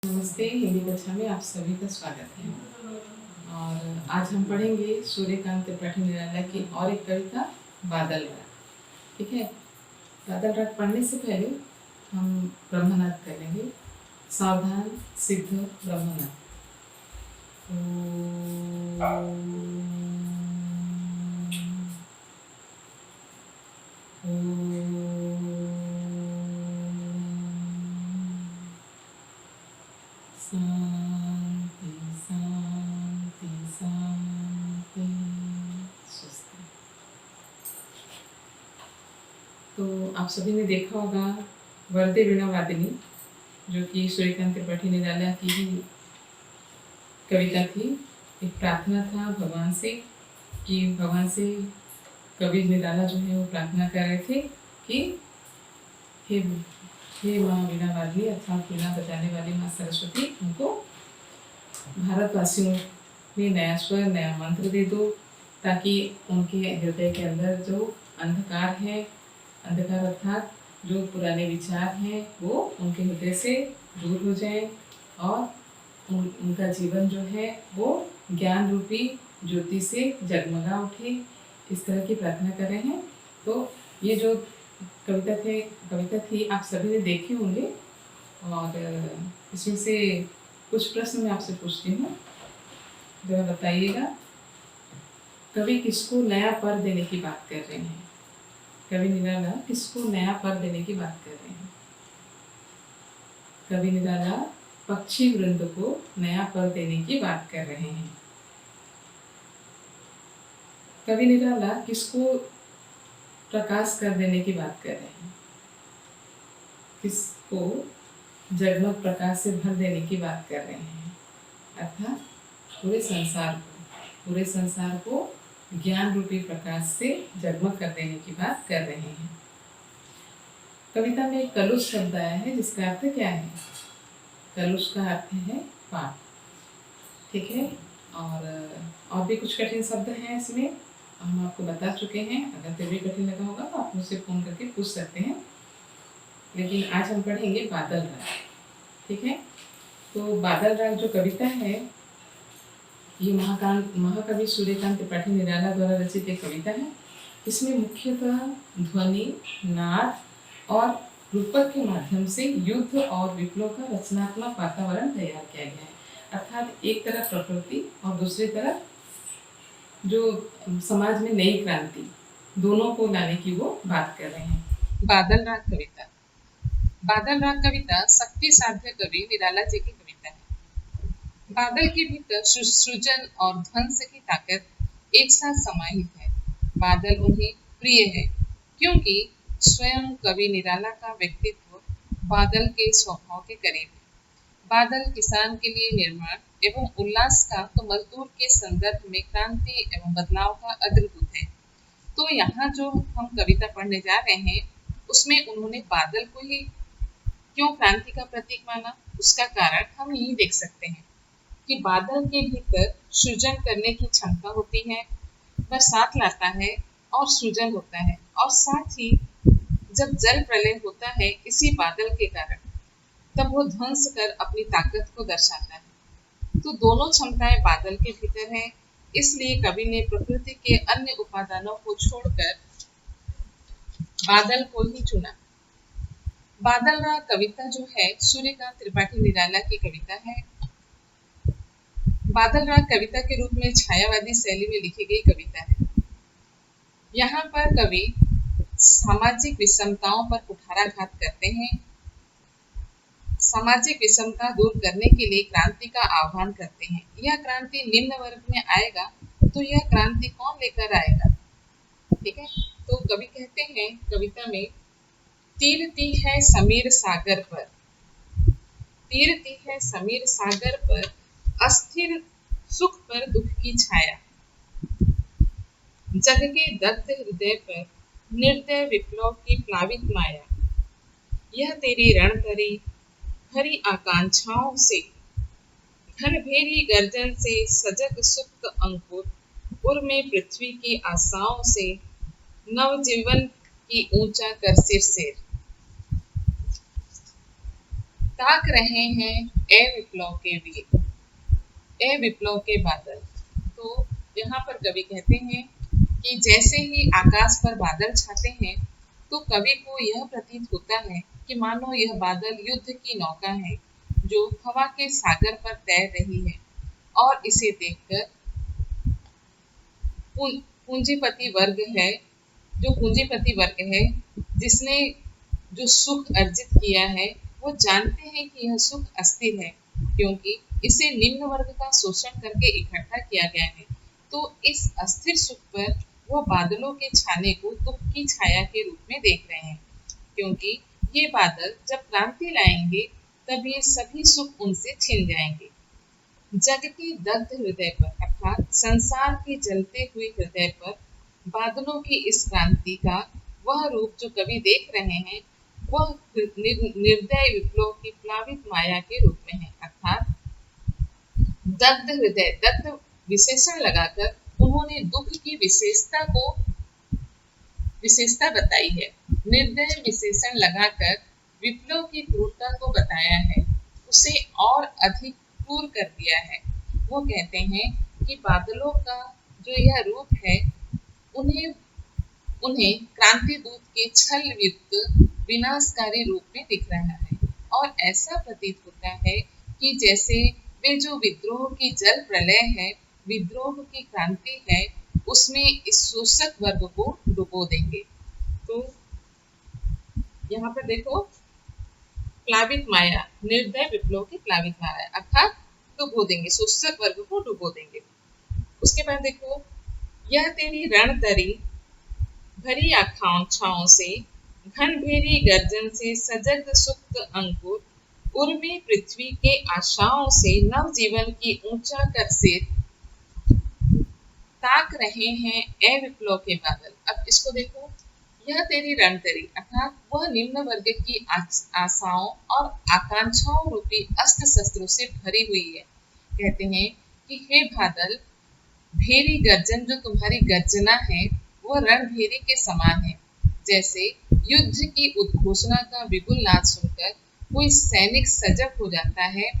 नमस्ते, हिंदी कक्षा में आप सभी का स्वागत है। और आज हम पढ़ेंगे सूर्यकांत त्रिपाठी निराला की और एक कविता बादल राग। ठीक है, बादल राग पढ़ने से पहले हम ब्रह्मनाद करेंगे। सावधान सिद्ध ब्रह्मनाद। शांति शांति शांति। स्वस्ति। तो आप सभी ने देखा होगा वरदे वीणा वादिनी, जो कि सूर्यकांत त्रिपाठी निराला की ही कविता थी। एक प्रार्थना था भगवान से कि भगवान से कवि निराला जो है वो प्रार्थना कर रहे थे कि हे माँ वीणा वादिनी अर्थात वीणा बजाने वाली माँ सरस्वती, उनको भारतवासियों में नया स्वर नया मंत्र दे दो, ताकि उनके हृदय के अंदर जो अंधकार है, अंधकार अर्थात जो पुराने विचार हैं, वो उनके हृदय से दूर हो जाए और उनका जीवन जो है वो ज्ञान रूपी ज्योति से जगमगा उठे। इस तरह की प्रार्थना कर रहे हैं। तो ये जो कविता थी आप सभी ने देखी होंगे। और इसमें से कुछ प्रश्न मैं आपसे पूछती हूँ, जरा बताइएगा। कवि किसको नया पर देने की बात कर रहे हैं? कवि निराला किसको नया पर देने की बात कर रहे हैं? कवि निराला पक्षी वृंद को नया पर देने की बात कर रहे हैं। कवि निराला किसको प्रकाश कर देने की बात कर रहे हैं? किसको जगमग प्रकाश से भर देने की बात कर रहे हैं? अर्थात पूरे संसार को ज्ञान रूपी प्रकाश से जगमग कर देने की बात कर रहे हैं। कविता में एक कलुष शब्द आया है, जिसका अर्थ क्या है? कलुष का अर्थ है पाप। ठीक है, और भी कुछ कठिन शब्द हैं इसमें, हम आपको बता चुके हैं। अगर फिर भी कठिन लगा होगा तो आप मुझसे फोन करके पूछ सकते हैं। लेकिन आज हम पढ़ेंगे बादल राग। ठीक है, तो बादल राग जो कविता है, ये महाकवि सूर्यकांत त्रिपाठी निराला द्वारा रचित एक कविता है। इसमें मुख्यतः ध्वनि, नाद और रूपक के माध्यम से युद्ध और विप्लव का रचनात्मक वातावरण तैयार किया गया है। अर्थात एक तरफ प्रकृति और दूसरी तरफ जो समाज में नई क्रांति, दोनों को लाने की वो बात कर रहे हैं। बादल राग कविता। बादल राग कविता शक्ति साध्य कवि निराला जी की कविता है। बादल के भीतर सृजन और ध्वंस की ताकत एक साथ समाहित है। बादल उन्हें प्रिय है क्योंकि स्वयं कवि निराला का व्यक्तित्व बादल के स्वभाव के करीब है। बादल किसान के लिए निर्माण एवं उल्लास का, तो मजदूर के संदर्भ में क्रांति एवं बदलाव का अद्भुत है। तो यहाँ जो हम कविता पढ़ने जा रहे हैं, उसमें उन्होंने बादल को ही क्यों क्रांति का प्रतीक माना, उसका कारण हम यही देख सकते हैं कि बादल के भीतर सृजन करने की क्षमता होती है, बरसात लाता है और सृजन होता है। और साथ ही जब जल प्रलय होता है इसी बादल के कारण, तब वो ध्वंस कर अपनी ताकत को दर्शाता है। तो दोनों क्षमताएं बादल के भीतर है, इसलिए कवि ने प्रकृति के अन्य उपादानों को छोड़कर बादल को ही चुना। बादल राग कविता जो है सूर्यकांत त्रिपाठी निराला की कविता है। बादल राग कविता के रूप में छायावादी शैली में लिखी गई कविता है। यहाँ पर कवि सामाजिक विषमताओं पर कुठाराघात करते हैं। सामाजिक विषमता दूर करने के लिए क्रांति का आह्वान करते हैं। यह क्रांति निम्न वर्ग में आएगा तो यह क्रांति कौन लेकर आएगा? ठीक है, तो कवि कहते हैं कविता में, तीरती है समीर सागर पर, तीरती है समीर सागर पर, अस्थिर सुख पर दुख की छाया, जग के दग्ध हृदय पर निर्दय विप्लव की प्लावित माया। यह तेरी रणधरी हरी आकांक्षाओं से, घनभेरी गर्जन से सजग सुप्त अंकुर, उर में पृथ्वी की आशाओं से नवजीवन की ऊंचा कर सिर। ताक रहे हैं ए विप्लव के वीर, ए विप्लव के बादल। तो यहाँ पर कवि कहते हैं कि जैसे ही आकाश पर बादल छाते हैं तो कवि को यह प्रतीत होता है कि मानो यह बादल युद्ध की नौका है जो हवा के सागर पर तैर रही है, और इसे देखकर पूंजीपति वर्ग है, जो पूंजीपति वर्ग है जिसने जो सुख अर्जित किया है, वो जानते हैं कि यह सुख अस्थिर है क्योंकि इसे निम्न वर्ग का शोषण करके इकट्ठा किया गया है। तो इस अस्थिर सुख पर वो बादलों के छाने को दुख की छाया के रूप में देख रहे हैं, क्योंकि ये बादल जब क्रांति लाएंगे तब ये सभी सुख उनसे छिन जाएंगे। जग के दग्ध हृदय पर अर्थात संसार के जलते हुए हृदय पर बादलों की इस क्रांति का वह रूप जो कवि देख रहे हैं वह निर्दय विप्लव की प्लावित माया के रूप में है। अर्थात दग्ध हृदय, दग्ध विशेषण लगाकर उन्होंने दुख की विशेषता बताई है। निर्दय विशेषण लगाकर विप्लव की क्रूरता को बताया है, उसे और अधिक क्रूर कर दिया है। वो कहते हैं कि बादलों का जो यह रूप है उन्हें क्रांति दूत के छल युक्त विनाशकारी रूप में दिख रहा है, और ऐसा प्रतीत होता है कि जैसे वे जो विद्रोह की जल प्रलय है, विद्रोह की क्रांति है, उसमें इस शोषक वर्ग को डुबो देंगे। तो यहाँ पर देखो, प्लावित माया, निर्दय विप्लव की प्लावित माया अर्थात डुबो देंगे, शोषक वर्ग को डुबो देंगे। उसके बाद देखो, यह तेरी रणतरी भरी आकांक्षाओं से, घनभेरी गर्जन से सजग सुप्त अंकुर, उर्मी पृथ्वी के आशाओं से नव जीवन की ऊंचा कर से ताक रहे हैं ए विप्लव के बादल। अब इसको देखो, यह तेरी रणतरी अर्थात वह निम्न वर्ग की आशाओं और आकांक्षाओं रूपी अस्त्र शस्त्रों से भरी हुई है। कहते हैं कि हे बादल, भेरी गर्जन जो तुम्हारी गर्जना है वह रणभेरी के समान है। जैसे युद्ध की उद्घोषणा का विपुल नाद सुनकर कोई सैनिक सजग हो जाता है,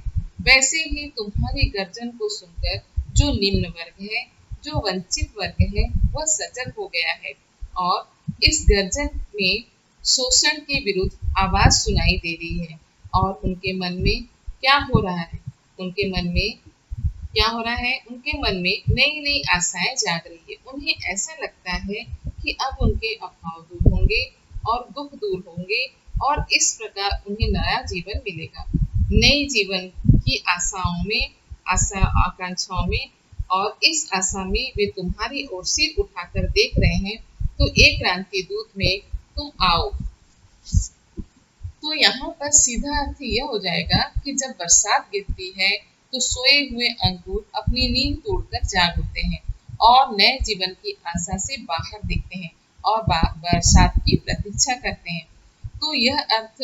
वैसे ही तुम्हारी गर्जन को सुनकर जो निम्न वर्ग है, जो वंचित वर्ग है, वह सजग हो गया है, और इस गर्जन में शोषण के विरुद्ध आवाज सुनाई दे रही है। और उनके मन में क्या हो रहा है? उनके मन में क्या हो रहा है? उनके मन में नई नई आशाएं जाग रही है। उन्हें ऐसा लगता है कि अब उनके अभाव दूर होंगे और दुख दूर होंगे, और इस प्रकार उन्हें नया जीवन मिलेगा। नई जीवन की आकांक्षाओं में, और इस आशा में वे तुम्हारी ओर सिर उठाकर देख रहे हैं। तो एक क्रांति दूत में तुम आओ। तो यहाँ पर सीधा अर्थ यह हो जाएगा कि जब बरसात गिरती है तो सोए हुए अंकुर अपनी नींद तोड़कर जाग उठते हैं और नए जीवन की आशा से बाहर दिखते हैं और बरसात की प्रतीक्षा करते हैं। तो यह अर्थ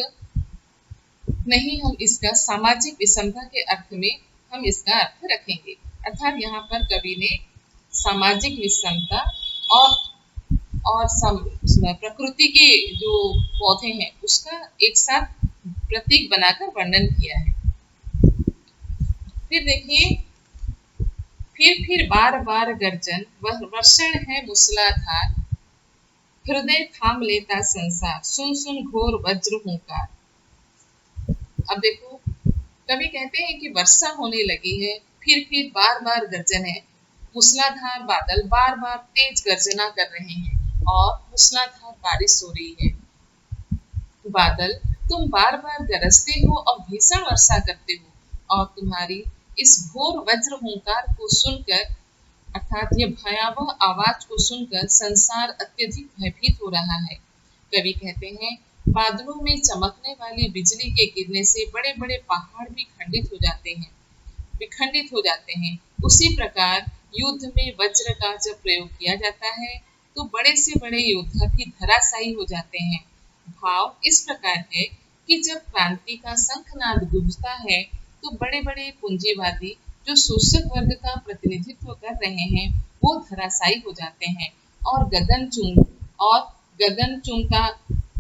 नहीं, हम इसका सामाजिक विषमता के अर्थ में हम इसका अर्थ रखेंगे। अर्थात यहाँ पर कवि ने सामाजिक विषमता और प्रकृति के जो पौधे हैं उसका एक साथ प्रतीक बनाकर वर्णन किया है। फिर देखिए, फिर बार बार गर्जन, वह वर्षण है मूसलाधार, हृदय थाम लेता संसार, सुन सुन घोर वज्र हुंकार। अब देखो, कवि कहते हैं कि वर्षा होने लगी है, फिर बार बार गर्जन है, मूसलाधार बादल बार बार तेज गर्जना कर रहे हैं और मूसलाधार बारिश हो रही है। बादल, तुम बार बार गरजते हो और भीषण वर्षा करते हो, और तुम्हारी इस घोर वज्र हुंकार को सुनकर, अर्थात ये भयावह आवाज को सुनकर संसार अत्यधिक भयभीत हो रहा है। कवि कहते हैं, बादलों में चमकने वाली बिजली के गिरने से बड़े बड़े पहाड़ भी विखंडित हो जाते हैं। उसी प्रकार युद्ध में वज्र का जब प्रयोग किया जाता है तो बड़े से बड़े योद्धा भी धराशायी हो जाते हैं। भाव इस प्रकार है कि जब क्रांति का शंखनाद गूंजता है तो बड़े बड़े पूंजीवादी जो शोषक वर्ग का प्रतिनिधित्व कर रहे हैं वो धराशायी हो जाते हैं, और गगन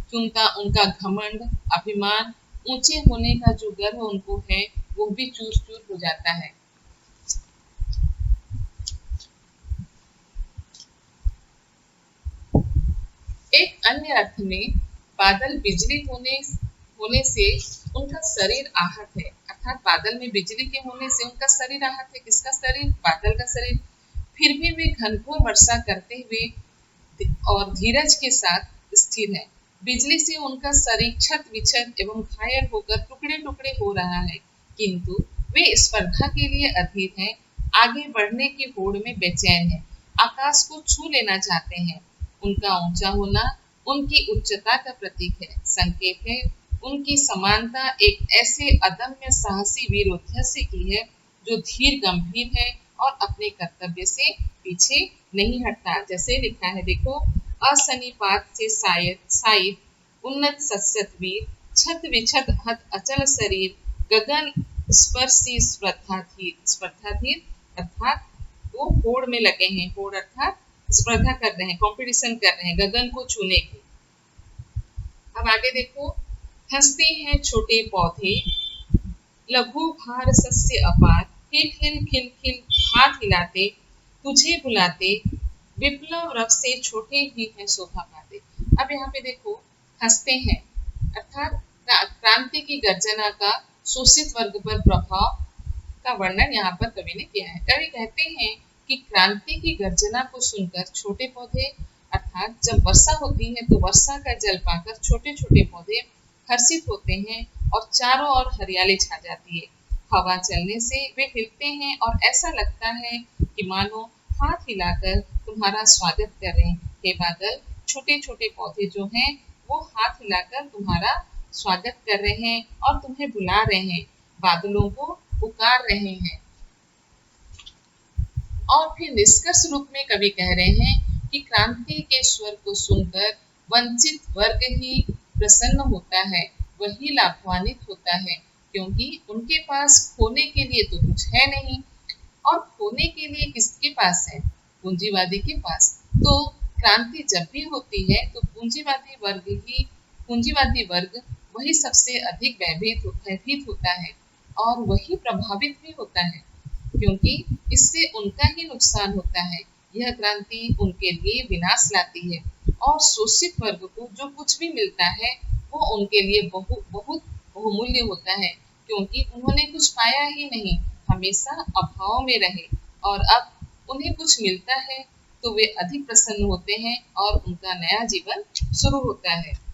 चूमता उनका घमंड, अभिमान ऊंचे होने का जो गर्व उनको है वो भी चूर चूर हो जाता है। एक अन्य अर्थ में बादल बिजली होने से उनका शरीर आहत है, अर्थात बादल में बिजली के होने से उनका शरीर आहत है। किसका शरीर? बादल का शरीर। फिर भी वे घनघोर वर्षा करते हुए और धीरज के साथ स्थिर है। बिजली से उनका शरीर छत विछत एवं घायल होकर टुकड़े टुकड़े हो रहा है, किंतु वे स्पर्धा के लिए अधीर हैं, आगे बढ़ने की होड़ में बेचैन है, आकाश को छू लेना चाहते हैं। उनका ऊंचा होना उनकी उच्चता का प्रतीक है, संकेत है उनकी समानता एक ऐसे अदम्य साहसी वीर उद्धस्य की है जो धीर गंभीर है और अपने कर्तव्य से पीछे नहीं हटता। जैसे लिखा है देखो, असनिपात से साइद उन्नत सत्सत वीर, छत विछत हत अचल शरीर, गगन स्पर्शी स्पर्धाधीर अर्थात वो होड़ में लगे हैं, होड़ अर्थात स्पर्धा कर रहे हैं, कंपटीशन कर रहे हैं गगन को छूने की। अब आगे देखो, हंसते हैं छोटे पौधे, लघु भार सस्य अपार, खिल खिल खिल खिल हाथ हिलाते, तुझे बुलाते, विप्लव रव से छोटे ही हैं शोभा पाते। अब यहाँ पे देखो, हंसते हैं अर्थात क्रांति की गर्जना का शोषित वर्ग पर प्रभाव का वर्णन यहाँ पर कवि ने किया है। कवि कहते हैं कि क्रांति की गर्जना को सुनकर छोटे पौधे अर्थात जब वर्षा होती है तो वर्षा का जल पाकर छोटे छोटे पौधे हर्षित होते हैं और चारों ओर हरियाली छा जाती है। हवा चलने से वे हिलते हैं और ऐसा लगता है कि मानो हाथ हिलाकर तुम्हारा स्वागत कर रहे हैं। हे बादल, छोटे छोटे पौधे जो हैं वो हाथ हिलाकर तुम्हारा स्वागत कर रहे हैं और तुम्हें बुला रहे हैं, बादलों को पुकार रहे हैं। और फिर निष्कर्ष रूप में कवि कह रहे हैं कि क्रांति के स्वर को सुनकर वंचित वर्ग ही प्रसन्न होता है, वही लाभान्वित होता है, क्योंकि उनके पास खोने के लिए तो कुछ है नहीं, और खोने के लिए किसके पास है? पूंजीवादी के पास। तो क्रांति जब भी होती है तो पूंजीवादी वर्ग वही सबसे अधिक भयभीत होता है और वही प्रभावित भी होता है, क्योंकि इससे उनका ही नुकसान होता है। यह क्रांति उनके लिए विनाश लाती है और शोषित वर्ग को जो कुछ भी मिलता है वो उनके लिए बहुत बहुमूल्य होता है, क्योंकि उन्होंने कुछ पाया ही नहीं, हमेशा अभाव में रहे, और अब उन्हें कुछ मिलता है तो वे अधिक प्रसन्न होते हैं और उनका नया जीवन शुरू होता है।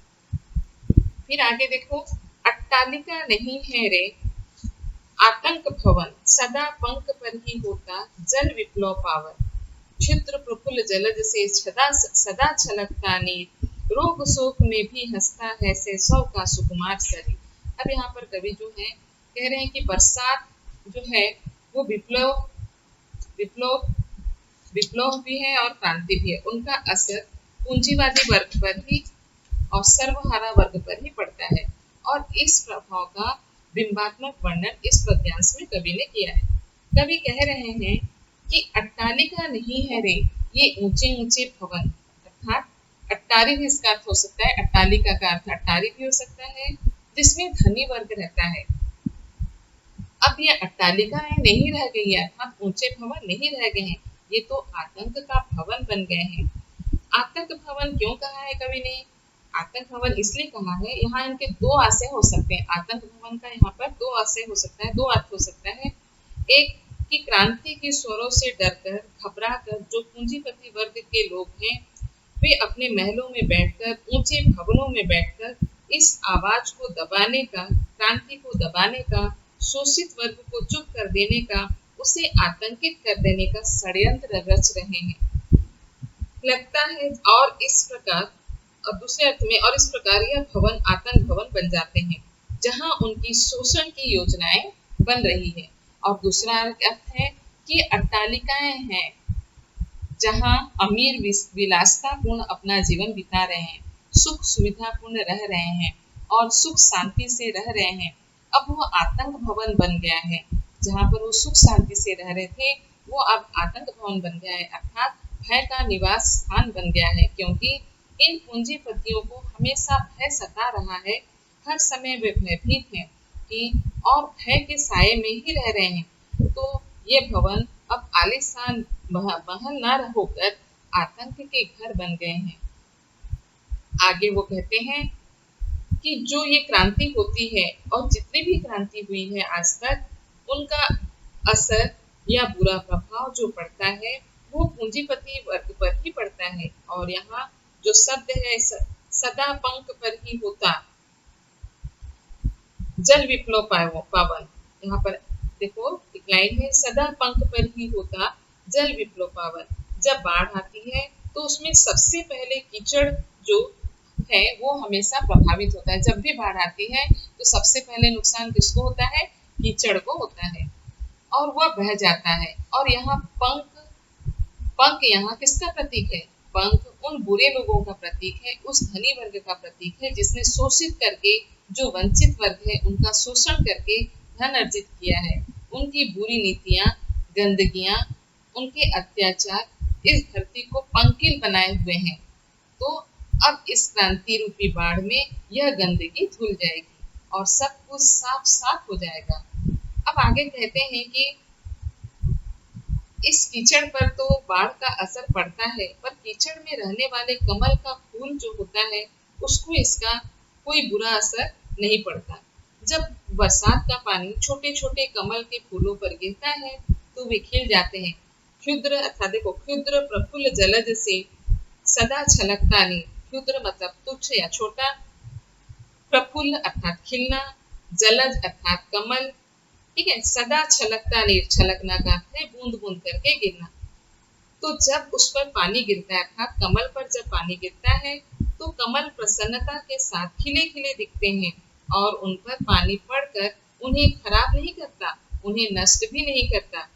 फिर आगे देखो, अट्टालिका नहीं है रे आतंक भवन, सदा पंख पर ही होता जल विप्लव पावन, क्षुद्र प्रफुल्ल जलज से सदा छलकता नीर, रोग शोक में भी हंसता है से सौ का सुकुमार शरीर। अब यहाँ पर कवि जो है कह रहे हैं कि बरसात जो है वो विप्लव भी है और क्रांति भी है, उनका असर पूंजीवादी वर्ग पर ही और सर्वहारा वर्ग पर ही पड़ता है, और इस प्रभाव का बिंबात्मक वर्णन इस पद्यांश में कवि ने किया है। कवि कह रहे हैं कि अट्टालिका नहीं है रे ये ऊंचे ऊंचे भवन, अर्थात अट्टारी भी इसका अर्थ हो सकता है, अट्टालिका का अर्थ अट्टारी भी हो सकता है जिसमें धनी वर्ग रहता है। अब ये अट्टालिकाएं नहीं रह गई है, अर्थात ऊंचे भवन नहीं रह गए हैं, ये तो आतंक का भवन बन गए हैं। आतंक भवन क्यों कहा है कवि ने? आतंक भवन इसलिए कहा है, यहाँ इनके दो आशय हो सकते हैं। आतंक भवन का यहाँ पर दो आशय हो सकता है, दो अर्थ हो सकता है। एक कि क्रांति के स्वरों से डरकर घबराकर जो पूंजीपति वर्ग के लोग हैं वे अपने महलों में बैठकर, ऊंचे भवनों में बैठकर इस आवाज को दबाने का, क्रांति को दबाने का, शोषित वर्ग को चुप कर देने का, उसे आतंकित कर देने का षड्यंत्र रच रहे हैं लगता है। और इस प्रकार और दूसरे अर्थ में, और इस प्रकार यह भवन आतंक भवन बन जाते हैं जहां उनकी शोषण की योजनाएं बन रही है। और दूसरा अर्थ है कि अट्टालिकाएं हैं जहां अमीर विलासतापूर्ण अपना जीवन बिता रहे हैं, सुख सुविधापूर्ण रह रहे हैं और सुख शांति से रह रहे हैं। अब वो आतंक भवन बन गया है, जहां पर वो सुख शांति से रह रहे थे वो अब आतंक भवन बन गया है, अर्थात भय का निवास स्थान बन गया है, क्योंकि इन पूंजीपतियों को हमेशा भय सता रहा है हर समय वे भयभीत हैं कि और भय के साये में ही रह रहे हैं। तो ये भवन अब आलीशान महल न होकर आतंक के घर बन गए हैं। आगे वो कहते हैं कि जो ये क्रांति होती है और जितनी भी क्रांति हुई है आज तक, उनका असर या बुरा प्रभाव जो पड़ता है वो पूंजीपति वर्ग पर ही पड़ता है। और यहाँ जो शब्द है सदा पंख पर ही होता जल विप्लव पावन, यहाँ पर देखो एक लाइन है, सदा पंख पर ही होता जल विप्लव पावन। जब बाढ़ आती है तो उसमें सबसे पहले कीचड़ जो है वो हमेशा प्रभावित होता है। जब भी बाढ़ आती है तो सबसे पहले नुकसान किसको होता है? कीचड़ को होता है और वह बह जाता है। और यहाँ पंख, पंख यहाँ किसका प्रतीक है? पंख उन बुरे लोगों का प्रतीक है, उस धनी वर्ग का प्रतीक है जिसने शोषित करके, जो वंचित वर्ग है उनका शोषण करके धन अर्जित किया है। उनकी बुरी नीतियां, गंदगियां, उनके अत्याचार इस धरती को पंकिल बनाए हुए हैं। तो अब इस क्रांति रूपी बाढ़ में यह गंदगी धुल जाएगी और सब कुछ साफ साफ हो जाएगा। अब आगे कहते हैं कि इस कीचड़ पर तो बाढ़ का असर पड़ता है, पर कीचड़ में रहने वाले कमल का फूल जो होता है उसको इसका कोई बुरा असर नहीं पड़ता। जब बरसात का पानी छोटे छोटे कमल के फूलों पर गिरता है तो वे खिल जाते हैं। क्षुद्र अर्थात देखो, क्षुद्र प्रफुल्ल जलज से सदा छलकता नीर। क्षुद्र मतलब तुच्छ या छोटा, प्रफुल्ल अर्थात खिलना, जलज अर्थात कमल, ठीक है। सदा छलकता नीर, छलकना का अर्थ है बूंद बूंद करके गिरना। तो जब उस पर पानी गिरता है अर्थात कमल पर जब पानी गिरता है तो कमल प्रसन्नता के साथ खिले खिले दिखते हैं और उन पर पानी पड़कर उन्हें खराब नहीं करता, उन्हें नष्ट भी नहीं करता।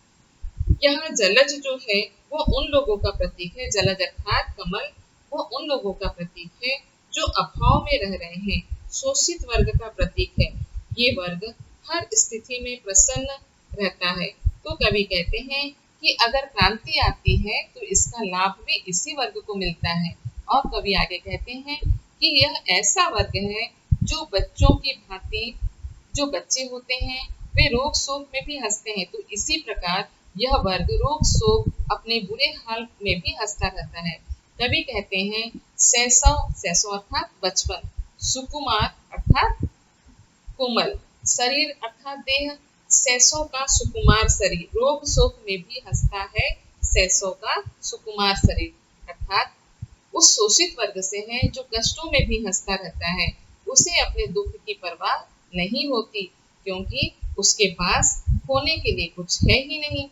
यहाँ जलज जो है वो उन लोगों का प्रतीक है, जलज अर्थात कमल, वो उन लोगों का प्रतीक है जो अभाव में रह रहे हैं, शोषित वर्ग का प्रतीक है। ये वर्ग हर स्थिति में प्रसन्न रहता है। तो कवि कहते हैं कि अगर क्रांति आती है तो इसका लाभ भी इसी वर्ग को मिलता है। और कवि आगे कहते हैं कि यह ऐसा वर्ग है जो बच्चों की भांति, जो बच्चे होते हैं वे रोग शोक में भी हंसते हैं, तो इसी प्रकार यह वर्ग रोग शोक अपने बुरे हाल में भी हंसता रहता है। कवि कहते हैं शैशव, शैशव अर्थात बचपन, सुकुमार अर्थात कोमल, शरीर अर्थात देह, शैशव का सुकुमार शरीर, रोग शोक में भी हंसता है शैशव का सुकुमार शरीर, अर्थात उस शोषित वर्ग से है जो कष्टों में भी हंसता रहता है। उसे अपने दुख की परवाह नहीं होती क्योंकि उसके पास होने के लिए कुछ है ही नहीं।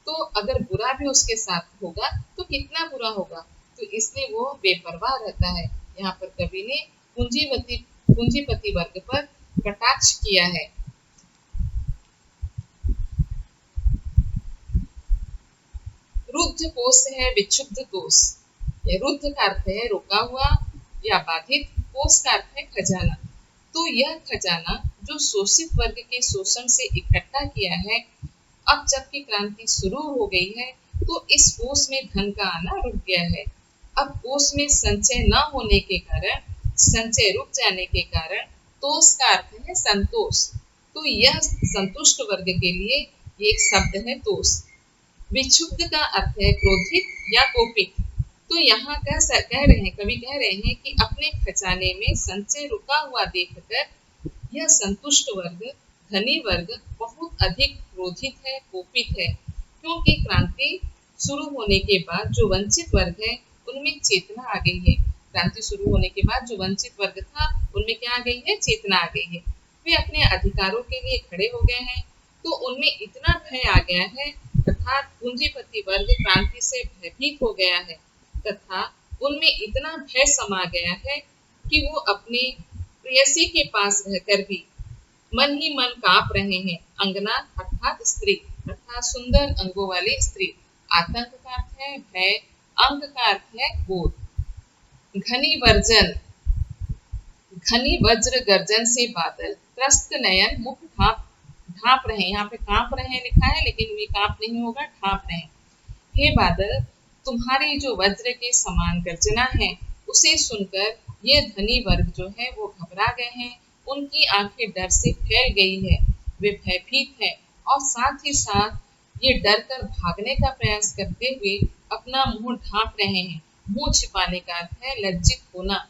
तो अगर बुरा भी उसके साथ होगा तो कितना बुरा होगा, तो इसलिए वो बेपरवाह रहता है। यहाँ पर कवि ने पूंजीपति वर्ग पर कटाक्ष किया है। रुद्ध कोश है विक्षुब्ध कोश, रुद्ध का अर्थ है रुका हुआ या बाधित, कोश का अर्थ है खजाना। तो यह खजाना जो शोषित वर्ग के शोषण से इकट्ठा किया है, अब जबकि क्रांति शुरू हो गई है तो इस कोष में धन का आना रुक गया है। अब कोष में संचय न होने के कारण, संचय रुक जाने के कारण तोष का अर्थ है संतोष। तो यह संतुष्ट वर्ग के लिए एक शब्द है तोष। विक्षुब्ध का अर्थ है क्रोधित या कोपित। तो यहाँ कह रहे हैं, कवि कह रहे हैं कि अपने खजाने में संचय रुका हुआ देखकर यह संतुष्ट वर्ग, धनी वर्ग बहुत अधिक क्रोधित है, कोपित है, क्योंकि क्रांति शुरू होने के बाद जो वंचित वर्ग है उनमें चेतना आ गई है। क्रांति शुरू होने के बाद जो वंचित वर्ग था उनमें क्या आ गई है? चेतना आ गई है। वे अपने अधिकारों के लिए खड़े हो गए हैं। तो उनमें इतना भय आ गया है, अर्थात पूंजीपति वर्ग क्रांति से भयभीत हो गया है, तथा उनमें इतना भय समा गया है कि वो अपने प्रेयसी के पास रहकर भी मन ही मन कांप रहे हैं। अंगना अर्थात स्त्री, अर्थात सुंदर अंगों वाली स्त्री। आतंक का अर्थ है भय, अंग का अर्थ है बोध। घनी वर्जन, घनी वज्र गर्जन से बादल, त्रस्त नयन मुख ढांप रहे हैं। यहाँ पे कांप रहे हैं लिखा है, लेकिन ये कांप नहीं होगा, ढांप रहे हैं। हे बादल, तुम्हारी जो वज्र के समान गर्जना है उसे सुनकर ये धनी वर्ग जो है वो घबरा गए हैं, उनकी आंखें डर से फैल गई है, वे भयभीत हैं और साथ ही साथ ये डर कर भागने का प्रयास करते हुए अपना मुंह ढांप रहे हैं। मुंह छिपाने का अर्थ है लज्जित होना।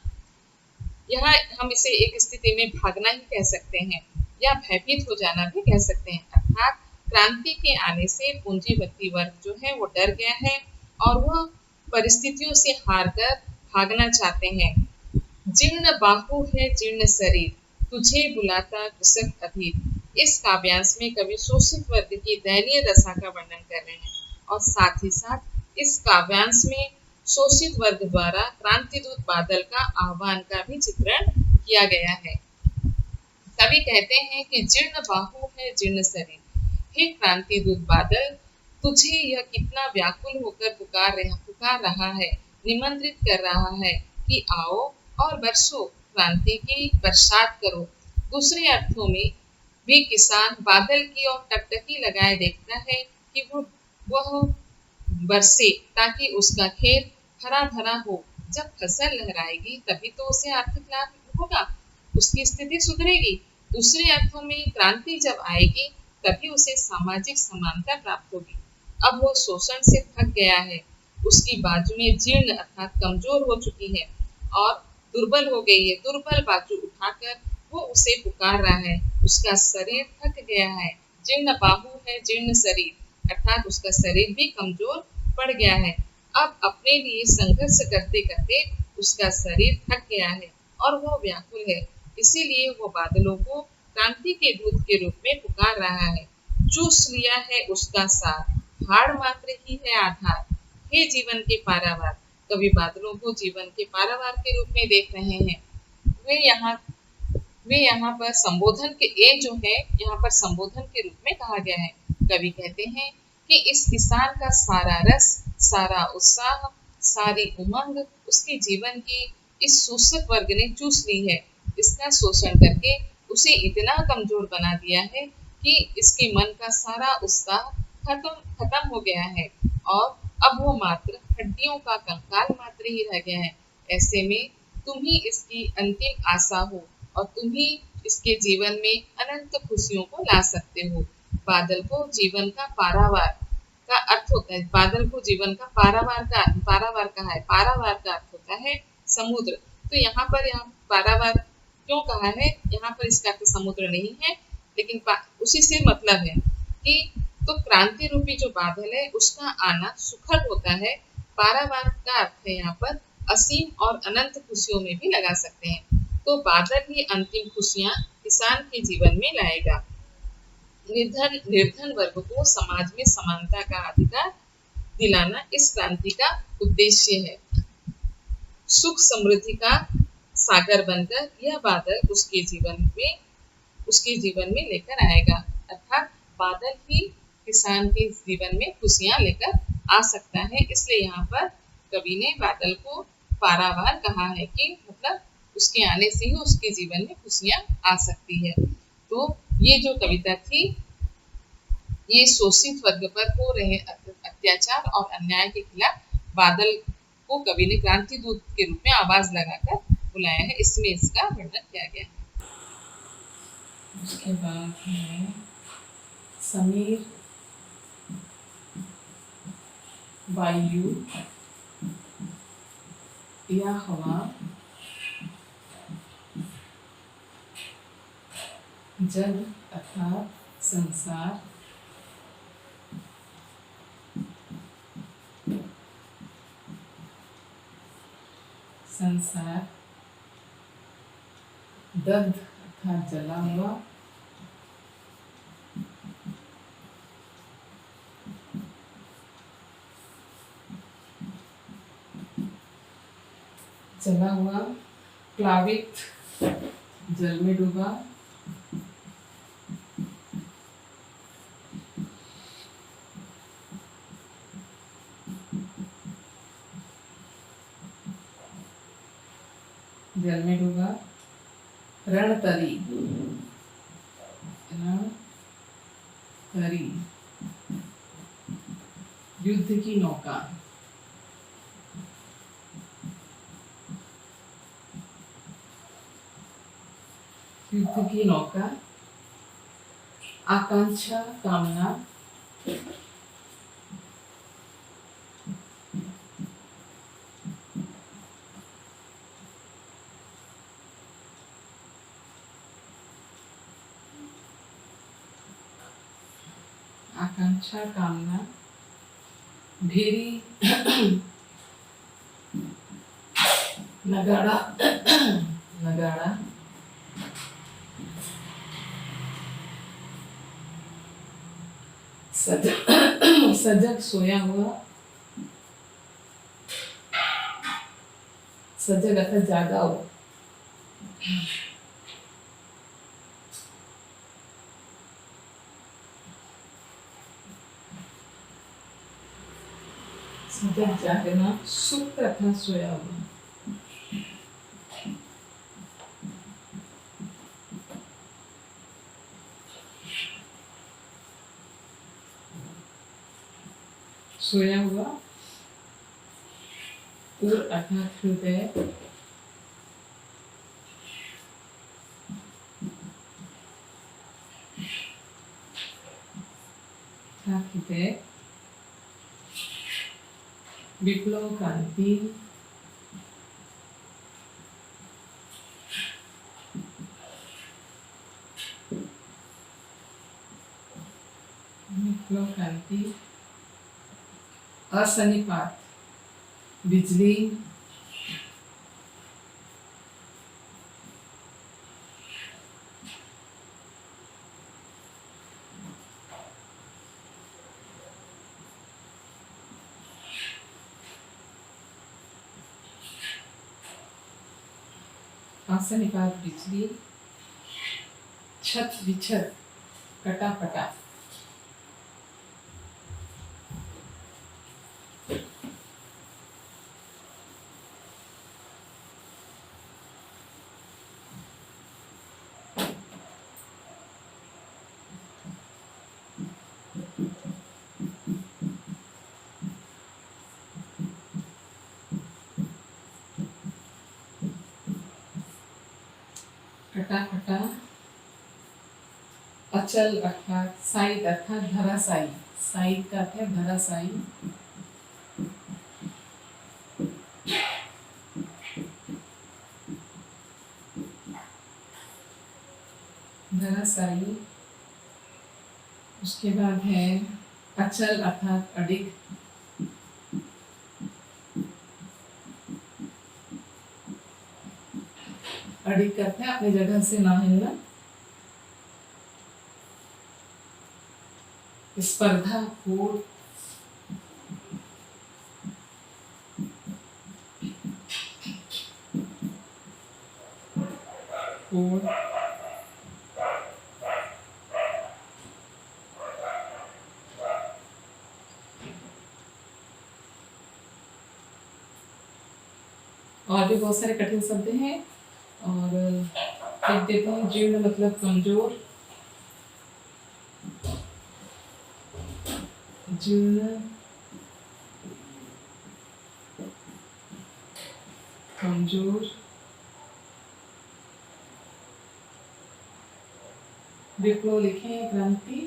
यहाँ हम इसे एक स्थिति में भागना ही कह सकते हैं या भयभीत हो जाना भी कह सकते हैं। अर्थात क्रांति के आने से पूंजीपति वर्ग जो है वो डर गया है और वह परिस्थितियों से हार कर भागना चाहते हैं। जीर्ण बाहु है जीर्ण शरीर, तुझे बुलाता कृषक अधीर। इस काव्यांश में कवि शोषित वर्ग की दयनीय दशा का वर्णन कर रहे हैं और साथ ही साथ इस काव्यांश में शोषित वर्ग द्वारा क्रांतिदूत बादल का आह्वान का भी चित्रण किया गया है। कवि कहते हैं कि जीर्ण बाहु है जीर्ण शरीर, हे क्रांतिदूत बादल, तुझे यह कितना व्याकुल होकर पुकार रहा है, निमंत्रित कर रहा है कि आओ और बरसो, क्रांति की बरसात करो। दूसरे अर्थों में भी किसान बादल की ओर टकटकी लगाए देखता है कि वह बरसे ताकि उसका खेत हरा भरा हो। जब फसल लहराएगी तभी तो उसे आर्थिक लाभ होगा, उसकी स्थिति सुधरेगी। दूसरे अर्थों में क्रांति जब आएगी तभी उसे सामाजिक समानता प्राप्त होगी। अब वो शोषण से थक गया है, उसकी बाजुएं जीर्ण अर्थात कमजोर हो चुकी है और दुर्बल हो गई है। दुर्बल बाजू उठाकर वो उसे पुकार रहा है, उसका शरीर थक गया है। जीर्ण बाहु है जीर्ण शरीर अर्थात उसका शरीर भी कमजोर पड़ गया है। अब अपने लिए संघर्ष करते करते उसका शरीर थक गया है और वह व्याकुल है, इसीलिए वो बादलों को क्रांति के दूत के रूप में पुकार रहा है। चूस लिया है उसका सार, हाड़ मात्र ही है आधार, हे जीवन के पारावार। कवि बादलों को जीवन के पारावार के रूप में देख रहे हैं। वे यहाँ वे यहाँ पर संबोधन के ए जो है यहाँ पर संबोधन के रूप में कहा गया है। कवि कहते हैं कि इस किसान का सारा रस, सारा उत्साह, सारी उमंग उसके जीवन की इस शोषक वर्ग ने चूस ली है। इसका शोषण करके उसे इतना कमजोर बना दिया है कि इसके मन का सारा उत्साह खत्म हो गया है और अब वो मात्र हड्डियों का कंकाल मात्र ही रह गया है। ऐसे में तुम ही इसकी अंतिम आशा हो और तुम ही इसके जीवन में अनंत खुशियों को ला सकते हो। बादल को जीवन का पारावार का अर्थ होता है, बादल को जीवन का पारावार कहा है। पारावार का अर्थ होता है समुद्र। तो यहाँ पारावार क्यों कहा है, यहाँ पर इसका अर्थ समुद्र नहीं है, लेकिन उसी से मतलब है कि तो क्रांति रूपी जो बादल है उसका आना सुखद होता है। पारावार का अर्थ है यहाँ पर असीम और अनंत खुशियों में भी लगा सकते हैं। तो बादल ही अंतिम खुशियां किसान के जीवन में लाएगा। निर्धन वर्ग को समाज में समानता का अधिकार दिलाना इस क्रांति का उद्देश्य है। सुख समृद्धि का सागर बनकर यह बादल उसके जीवन में लेकर आएगा। अर्थात बादल ही किसान के जीवन में खुशियां लेकर आ सकता है। इसलिए यहाँ पर कवि ने बादल को पारावार कहा है कि मतलब उसके आने से ही उसके जीवन में खुशियां आ सकती है। तो ये जो कविता थी ये शोषित वर्ग पर हो रहे अत्याचार और अन्याय के खिलाफ बादल को कवि ने क्रांति दूत के रूप में आवाज लगाकर बुलाया है। इसमें इसका वर्णन किया गया है। उसके बाद है समीर, वायु या हवा, जग अर्थात संसार, दग्ध अर्थात जला हुआ, प्लावित जल में डूबा, रणतरी, युद्ध की नौका, युद्ध की नौका, आकांक्षा कामना, आकांक्षा कामना, ढेरी नगाड़ा नगाड़ा, सजग सोया हुआ, सजग अर्थात जागा हुआ, सजग जागना, सुप्त अर्थात सोया हुआ, सोया हुआ, उर अर्थात हृदय, हृदय, विप्लव क्रांति, विप्लव क्रांति, असन्निपात, बिजली, असन्निपात बिजली, छत विछत, कटा पटा, कटा कटा, अचल अर्थात साइड अर्थात धराशायी, साइड का अर्थ है धराशायी, धराशायी। उसके बाद है अचल अर्थात अडिग, अडिग करते हैं अपनी जगह से ना हिलना। स्पर्धा होड़, होड़, और भी बहुत सारे कठिन शब्द हैं और लिख देते हैं। जीर्ण मतलब कमजोर, जीर्ण कमजोर, विप्लव लिखे, क्रांति,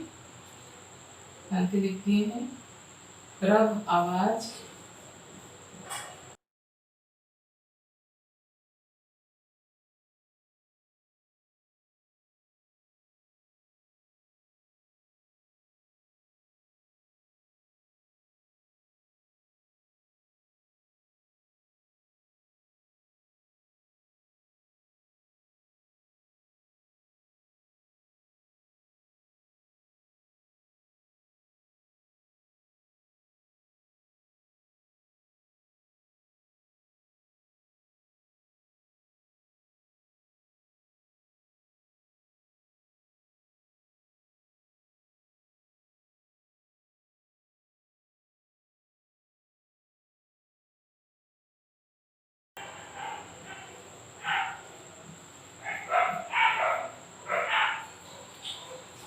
क्रांति लिख दिए हैं। रव आवाज,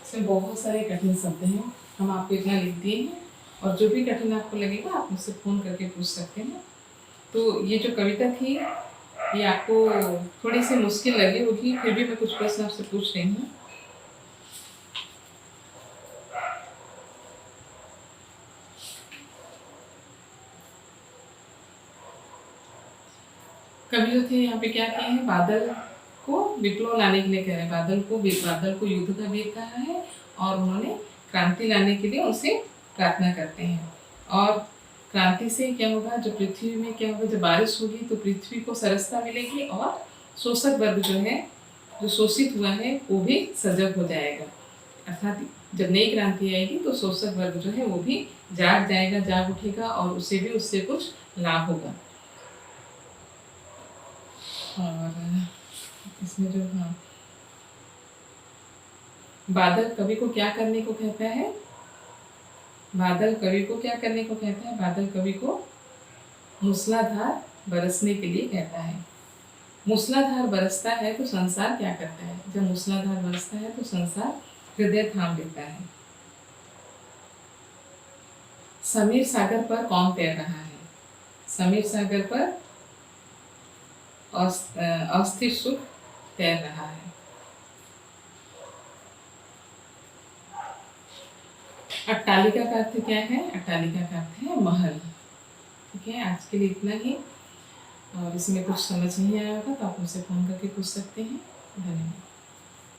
इसमें बहुत सारे कठिन शब्द हैं, हम आपको इतना लिख दिए हैं और जो भी कठिन आपको लगेगा आप मुझसे फ़ोन करके पूछ सकते हैं। तो ये जो कविता थी ये आपको थोड़ी सी मुश्किल लगी होगी, फिर भी मैं कुछ प्रश्न आपसे पूछ रही हूँ। कवि जो थे यहाँ पे क्या किए हैं, बादल को विप्लव लाने के लिए कह रहे हैं, बादल को युद्ध का वीर कहा है और उन्होंने क्रांति लाने के लिए उनसे प्रार्थना करते हैं। और क्रांति से क्या होगा, जो पृथ्वी में क्या होगा, जब बारिश होगी तो पृथ्वी को सरसता मिलेगी और शोषक वर्ग जो है, जो शोषित हुआ है, वो भी सजग हो जाएगा। अर्थात जब नई क्रांति आएगी तो शोषक वर्ग जो है वो भी जाग जाएगा, जाग उठेगा और उससे कुछ लाभ होगा। और इसमें जो हाँ, बादल कवि को क्या करने को कहता है, बादल कवि को क्या करने को कहता है, बादल कवि को मूसलाधार बरसने के लिए कहता है। मूसलाधार बरसता है तो संसार क्या करता है, जब मूसलाधार बरसता है तो संसार हृदय थाम लेता है। समीर सागर पर कौन तैर रहा है, समीर सागर पर अस्थिर सुख तैर रहा है। अट्टालिका का अर्थ क्या है, अट्टालिका का अर्थ है महल। ठीक है, आज के लिए इतना ही। और इसमें कुछ समझ नहीं आया होगा तो आप मुझसे फोन करके पूछ सकते हैं। धन्यवाद।